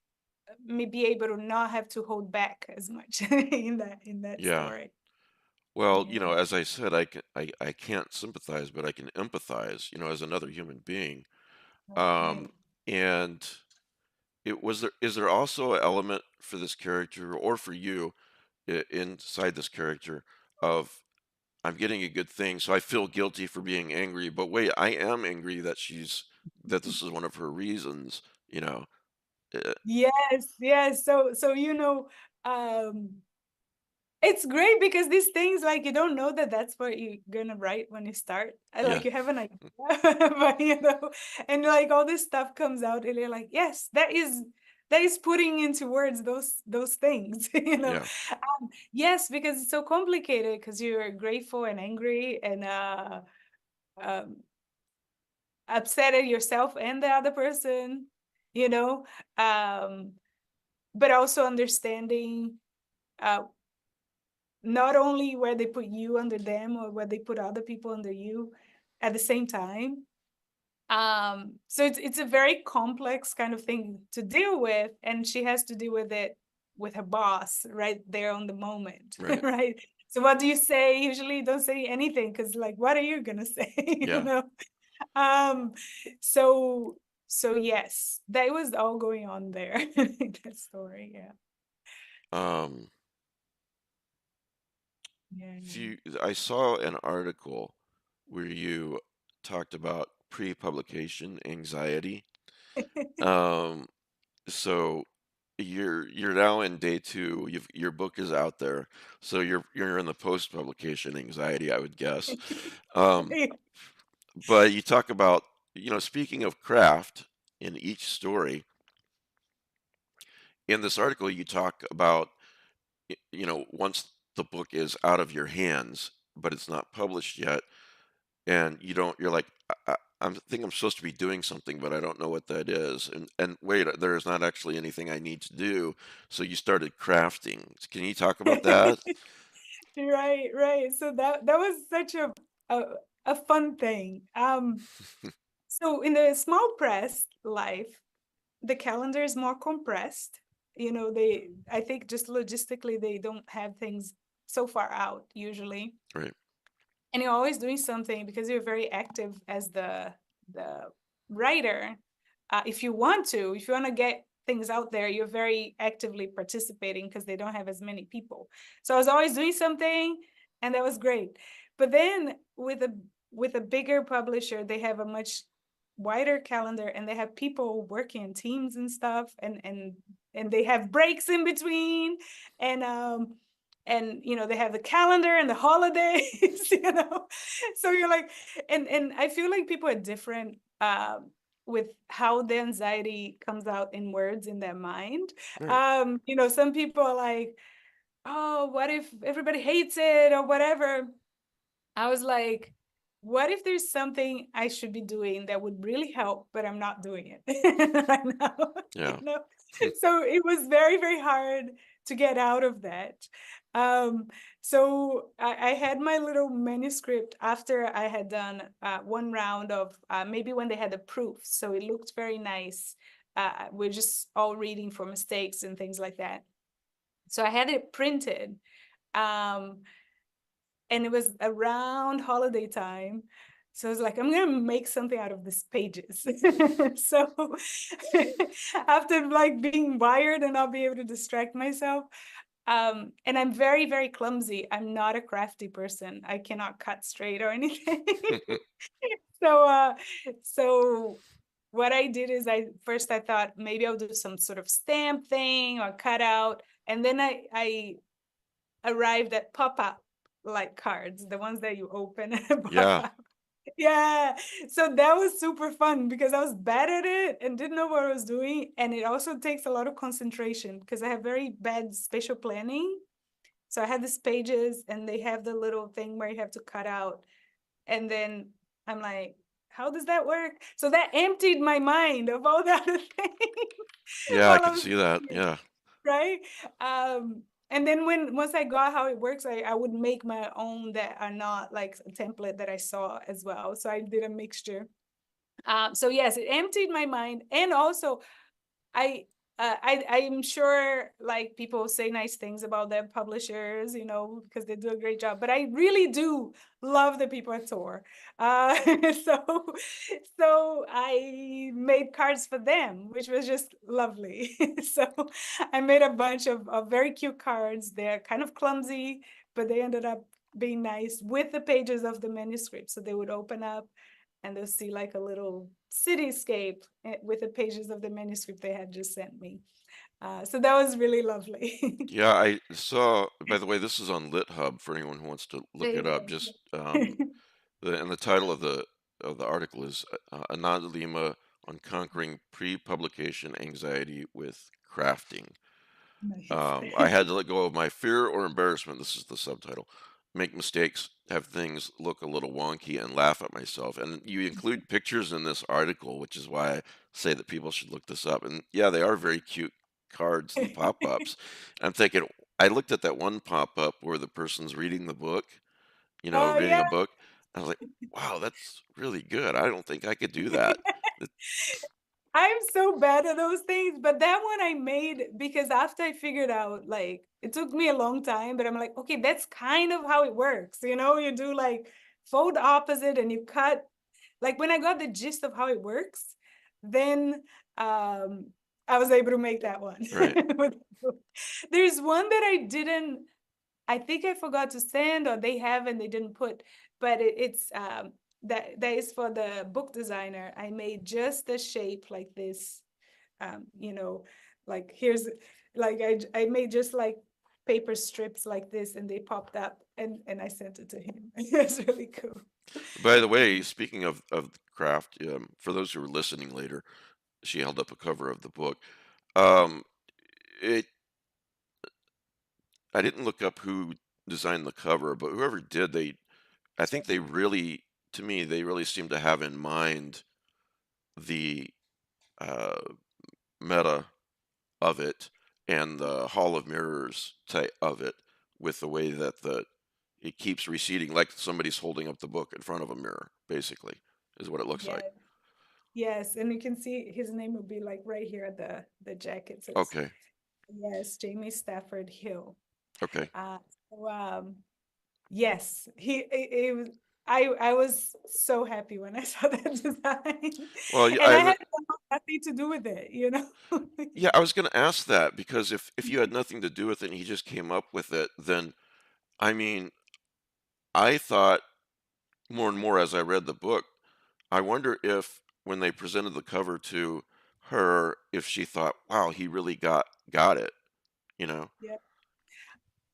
me be able to not have to hold back as much in that Yeah. story. Well, Yeah. as I said, I can't sympathize, but I can empathize, as another human being. Um, Right. and is there also an element for this character or for you inside this character of I'm getting a good thing, so I feel guilty for being angry, but wait, I am angry that this is one of her reasons, you know. Uh, Yes, yes. So um it's great because these things, like, you don't know that that's what you're gonna write when you start. yeah, Like, you have an idea, but and like all this stuff comes out, and you're like, yes, that is putting into words those things. yeah, Yes, because it's so complicated because you're grateful and angry and um, upset at yourself and the other person, you know, um, but also understanding. Uh, Not only where they put you under them or where they put other people under you at the same time. So it's a very complex kind of thing to deal with, and she has to deal with it with her boss right there on the moment, right, right? So what do you say? Usually don't say anything, because like, what are you gonna say? yeah. Um, so so yes, that was all going on there in that story. Yeah. Um, Yeah, I saw an article where you talked about pre-publication anxiety. yeah. Um, so you're now in day two. Your book is out there, so you're in the post-publication anxiety, I would guess. Um, but you talk about, speaking of craft in each story, in this article you talk about, once the book is out of your hands, but it's not published yet, and you're like, I think I'm supposed to be doing something, but I don't know what that is. And wait, there's not actually anything I need to do. So you started crafting. Can you talk about that? Right, right. So that was such a, a fun thing. So in the small press life, the calendar is more compressed. I think just logistically, they don't have things so far out usually. Right. And you're always doing something because you're very active as the writer. If you want to get things out there, you're very actively participating because they don't have as many people. So I was always doing something, and that was great. But then with a bigger publisher, they have a much wider calendar, and they have people working in teams and stuff, and they have breaks in between, and they have the calendar and the holidays. So you're like, and I feel like people are different, with how the anxiety comes out in words in their mind. Right. Some people are like, oh, what if everybody hates it or whatever. I was like, what if there's something I should be doing that would really help, but I'm not doing it right now? you Yeah. know? So it was very, very hard to get out of that. Um, so I had my little manuscript after I had done one round of maybe when they had the proofs. So it looked very nice. We're just all reading for mistakes and things like that. So I had it printed. Um, and it was around holiday time. So I was like, I'm gonna make something out of these pages. So after like being wired and not be able to distract myself, and I'm very, very clumsy. I'm not a crafty person. I cannot cut straight or anything. So so what I did is I thought maybe I'll do some sort of stamp thing or cut out. And then I arrived at pop-up like cards, the ones that you open and pop Yeah. up. Yeah. So that was super fun because I was bad at it and didn't know what I was doing. And it also takes a lot of concentration because I have very bad spatial planning. So I had these pages and they have the little thing where you have to cut out. And then I'm like, how does that work? So that emptied my mind of all the other things Yeah, I while I can was see that. doing it, Yeah. right? And then once I got how it works, I would make my own that are not like a template that I saw as well. So I did a mixture. So yes, it emptied my mind, and also I I'm sure like people say nice things about their publishers, because they do a great job. But I really do love the people at Tor. So so I made cards for them, which was just lovely. So I made a bunch of very cute cards. They're kind of clumsy, but they ended up being nice with the pages of the manuscript. So they would open up and they'll see like a little cityscape with the pages of the manuscript they had just sent me. So that was really lovely. Yeah, I saw, by the way, this is on LitHub for anyone who wants to look There it you up. go. Just and the title of the article is Ananda Lima on conquering pre-publication anxiety with crafting. Nice. I had to let go of my fear or embarrassment. This is the subtitle. Make mistakes, have things look a little wonky, and laugh at myself. And you include pictures in this article, which is why I say that people should look this up. And yeah, they are very cute cards and pop-ups. I'm thinking, I looked at that one pop-up where the person's reading the book, Oh reading yeah. a book. I was like, wow, that's really good. I don't think I could do that. It- I'm so bad at those things, but that one I made because after I figured out, like, it took me a long time, but I'm like, okay, that's kind of how it works. You do like fold opposite and you cut. Like when I got the gist of how it works, then I was able to make that one. Right. There's one that I think I forgot to send, or they have and they didn't put, but it's that is for the book designer. I made just a shape like this, you know, like here's like I made just like paper strips like this, and they popped up, and I sent it to him. It's really cool. By the way, speaking of the craft, for those who are listening later, she held up a cover of the book. Um, it I didn't look up who designed the cover, but whoever did, I think they really, to me, they really seem to have in mind the uh, meta of it and the Hall of Mirrors type of it with the way that it keeps receding, like somebody's holding up the book in front of a mirror, basically, is what it looks like. Yes, yes, and you can see his name will be like right here at the jacket. So it's Okay, yes, Jamie Stafford Hill. okay. Uh, so, yes, it was. I was so happy when I saw that design, Well, and I had nothing to do with it, you know. yeah, I was going to ask that because if you had nothing to do with it and he just came up with it, then I mean, I thought more and more as I read the book, I wonder if when they presented the cover to her, if she thought, "Wow, he really got it," you know? Yeah,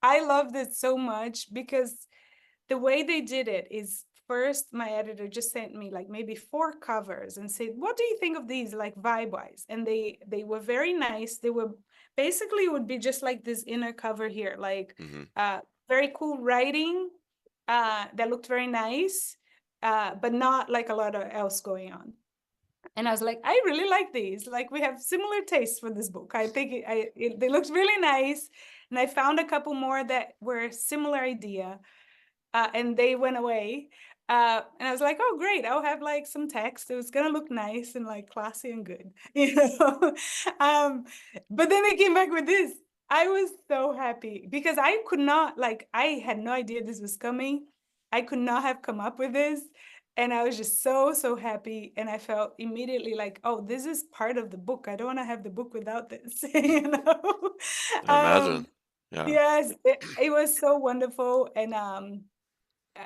I loved it so much because the way they did it is first my editor just sent me like maybe four covers and said, what do you think of these, like vibe wise? And they were very nice. They were basically, it would be just like this inner cover here, like Hmm. very cool writing that looked very nice, but not like a lot of else going on. And I was like, I really like these. Like we have similar tastes for this book. I think they looked really nice. And I found a couple more that were similar idea, and they went away. And I was like, oh, great. I'll have like some text. It was going to look nice and like classy and good, you know? um, but then they came back with this. I was so happy because I could not, like, I had no idea this was coming. I could not have come up with this. And I was just so, so happy. And I felt immediately like, oh, this is part of the book. I don't want to have the book without this, you know? I imagine. Yeah. Yes, it was so wonderful. And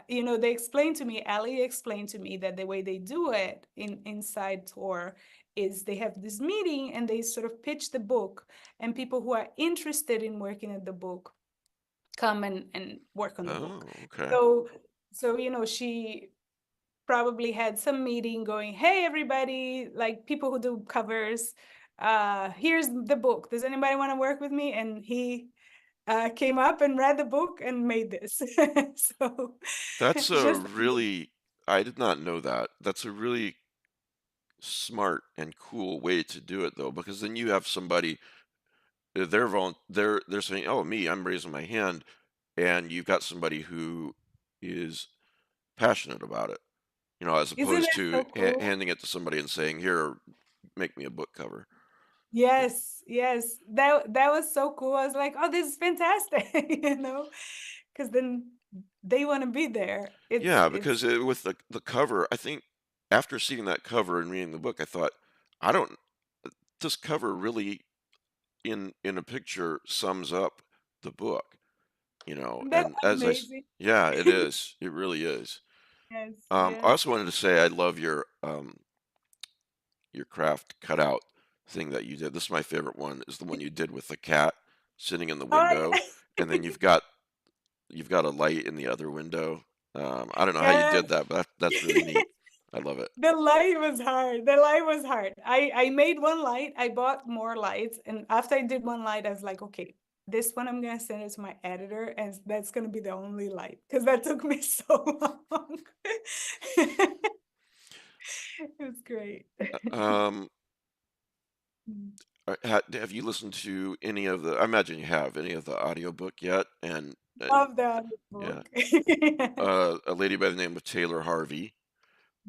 you know, they explained to me, Ali explained to me that the way they do it inside Tor is they have this meeting and they sort of pitch the book, and people who are interested in working at the book come and work on the book. Oh, okay. So you know, she probably had some meeting going, hey everybody, like people who do covers, here's the book. Does anybody want to work with me? And he came up and read the book and made this. So That's a just really, I did not know that. That's a really smart and cool way to do it though, because then you have somebody they're saying, "Oh, me, I'm raising my hand," and you've got somebody who is passionate about it, as isn't opposed it to so cool? handing it to somebody and saying, "Here, make me a book cover." Yeah, Yes, yes. That was so cool. I was like, oh, this is fantastic, you know, because then they want to be there. yeah, It's because with the cover, I think after seeing that cover and reading the book, I thought, I don't. This cover really in a picture sums up the book, That's and as amazing. yeah, it is. It really is. Yes, I yes. also wanted to say I love your craft cutout thing that you did. This is my favorite one, is the one you did with the cat sitting in the All window, right. and then you've got a light in the other window. I don't know how you Yes. did that, but that's really neat. I love it. The light was hard. The light was hard. I made one light. I bought more lights, and after I did one light, I was like, okay, this one I'm gonna send it to my editor, and that's gonna be the only light because that took me so long. It was great. Um, Mm. have you listened to any of the? I imagine you have any of the audiobook yet, and Love that yeah, book. Yes. a lady by the name of Taylor Harvey.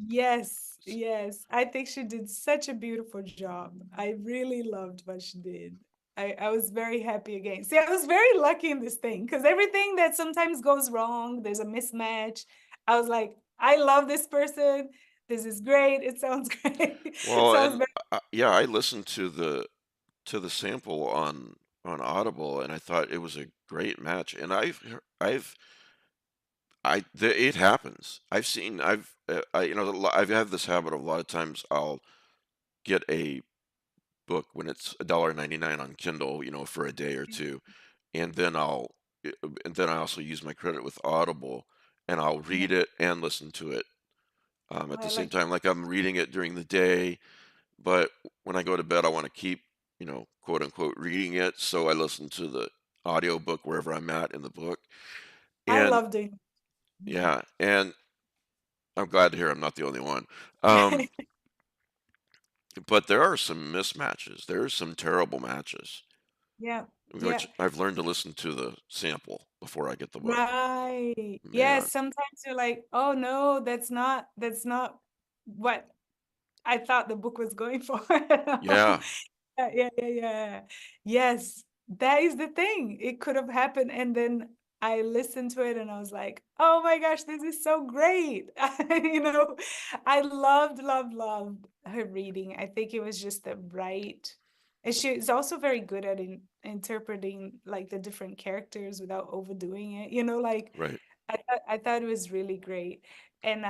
Yes, yes. I think she did such a beautiful job. I really loved what she did. I was very happy again. See, I was very lucky in this thing because everything that sometimes goes wrong, there's a mismatch. I was like, I love this person. This is great. It sounds great. Well, So I was and very, yeah, I listened to the sample on Audible, and I thought it was a great match. And it happens. I've had this habit of a lot of times I'll get a book when it's $1.99 on Kindle, for a day or two, and then I also use my credit with Audible, and I'll yeah, read it and listen to it at I the same like time. Like I'm reading it during the day, but when I go to bed, I want to keep, quote unquote, reading it. So I listen to the audiobook wherever I'm at in the book. I And love doing yeah, and I'm glad to hear I'm not the only one. Um, but there are some mismatches. There are some terrible matches. Yeah. Yeah. which I've learned to listen to the sample before I get the book. Right. Man, Yes, sometimes you're like, "Oh no, that's not what I thought the book was going for." yeah, Yeah, yeah, yeah, yeah. Yes, that is the thing. It could have happened, and then I listened to it and I was like, "Oh my gosh, this is so great." You know, I loved her reading. I think it was just the right. And she is also very good at interpreting like the different characters without overdoing it. You know, like right. I thought it was really great. And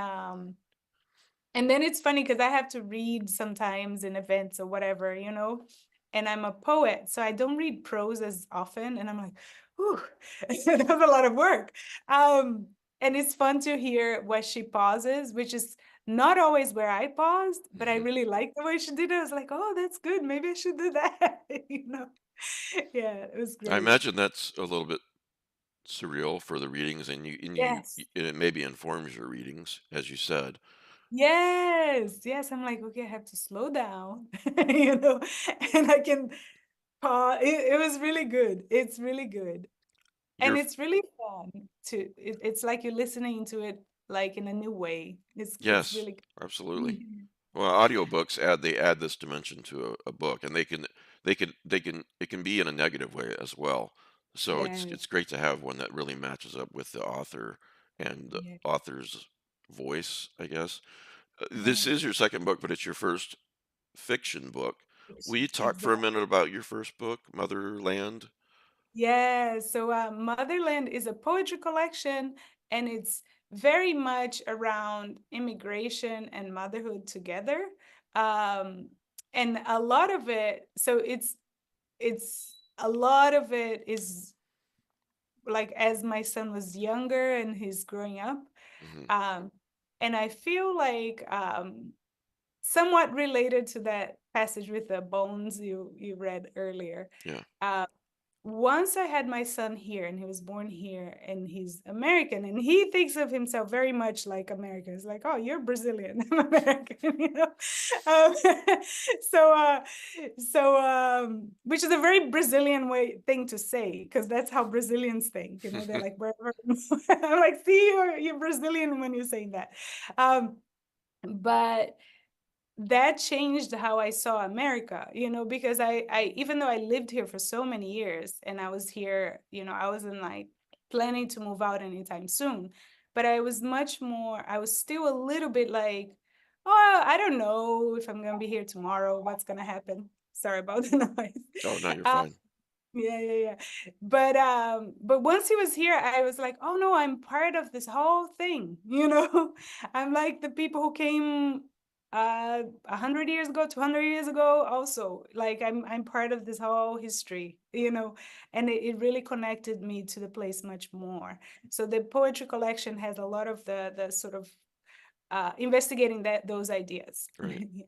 and then it's funny because I have to read sometimes in events or whatever, you know, and I'm a poet, so I don't read prose as often. And I'm like, whew, that was a lot of work. Um, and it's fun to hear where she pauses, which is not always where I paused, but I Hmm. really like the way she did it. I was like, oh, that's good. Maybe I should do that. Yeah, it was I great. imagine that's a little bit surreal for the readings, and Yes. it maybe informs your readings, as you said. Yes. Yes. I'm like, okay, I have to slow down, you know, and I can it was really good. It's really good. Your And it's really fun it's like you're listening to it like in a new way. It's Yes, really absolutely. Mhm. Well, audiobooks add this dimension to a book, and it can be in a negative way as well. So Yeah, it's great to have one that really matches up with the author and the yeah, author's voice, I guess. This yeah. is your second book, but it's your first fiction book. Will you talk for a Exactly. minute about your first book, Motherland? Yeah, so Motherland is a poetry collection, and it's very much around immigration and motherhood together. Um, and a lot of it, so it's a lot of it is like as my son was younger and he's growing up. Hmm. Um, and I feel like somewhat related to that passage with the bones you read earlier. Yeah. Uh, Once I had my son here, and he was born here, and he's American, and he thinks of himself very much like American. It's like, oh, you're Brazilian, I'm American, you know. Um, so, which is a very Brazilian way thing to say, because that's how Brazilians think. You know, they're like, wherever. I'm like, see, you're Brazilian when you're saying that. Um, but that changed how I saw America, you know, because I even though I lived here for so many years and I was here, you know, I wasn't like planning to move out anytime soon, but I was still a little bit like, oh, I don't know if I'm gonna be here tomorrow, what's gonna happen. Sorry about the noise. Oh, no, you're Uh, fine. yeah, yeah, yeah. But once he was here, I was like, oh no, I'm part of this whole thing, you know? I'm like the people who came 100 years ago, 200 years ago, also. Like I'm part of this whole history, you know, and it really connected me to the place much more. So the poetry collection has a lot of the sort of investigating those ideas. Right. Yeah,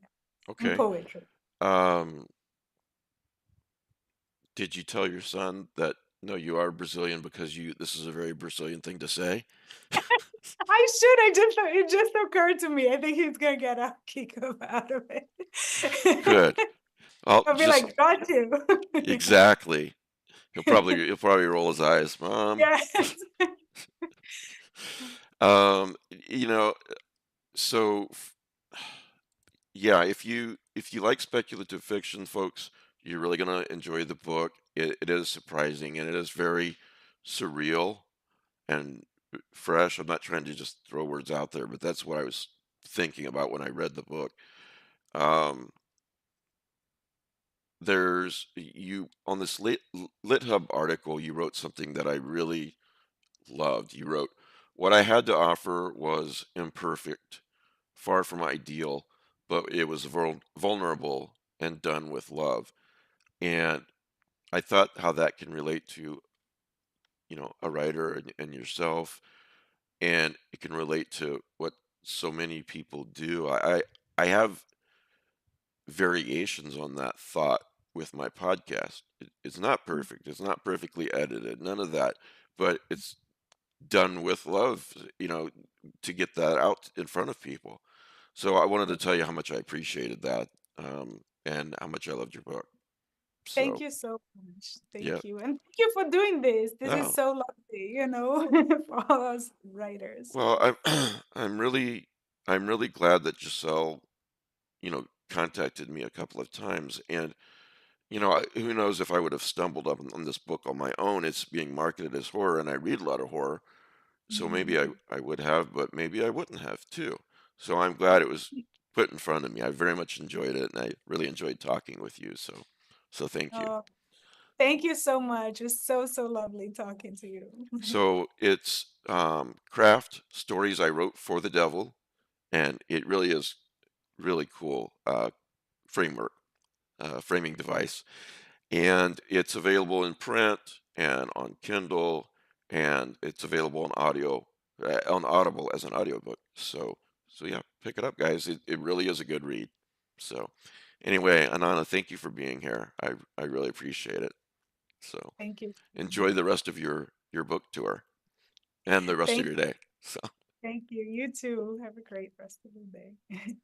in Okay. poetry. Um, did you tell your son that no, you are Brazilian because this is a very Brazilian thing to say? I should. It just occurred to me. I think he's gonna get a kick out of it. Good. I'll I'll be just like, got you. exactly. He'll probably roll his eyes, Mom. Yes. You know, so yeah, if you like speculative fiction, folks, you're really gonna enjoy the book. It is surprising and it is very surreal and fresh. I'm not trying to just throw words out there, but that's what I was thinking about when I read the book. Um, there's you on this LitHub article, you wrote something that I really loved. You wrote, "What I had to offer was imperfect, far from ideal, but it was vulnerable and done with love." And I thought how that can relate to, a writer and yourself, and it can relate to what so many people do. I have variations on that thought with my podcast. It's not perfect. It's not perfectly edited. None of that, but it's done with love, to get that out in front of people. So I wanted to tell you how much I appreciated that, and how much I loved your book. Thank So you so much. yeah. Thank you. And thank you for doing this. This is Oh, so lovely, for all us writers. well, I'm I'm really glad that Giselle, contacted me a couple of times. And, who knows if I would have stumbled up on this book on my own. It's being marketed as horror, and I read a lot of horror. So maybe Mhm. I would have, but maybe I wouldn't have too. So I'm glad it was put in front of me. I very much enjoyed it, and I really enjoyed talking with you. So thank you. Oh, thank you so much. It's so, so lovely talking to you. So it's craft stories I wrote for the devil, and it really is really cool framework, framing device. And it's available in print and on Kindle, and it's available on on Audible as an audiobook. So yeah, pick it up, guys. It really is a good read. So anyway, Anana, thank you for being here. I really appreciate it. So Thank you. enjoy the rest of your book tour and the rest of Thank your day. So thank you. You too. Have a great rest of the day.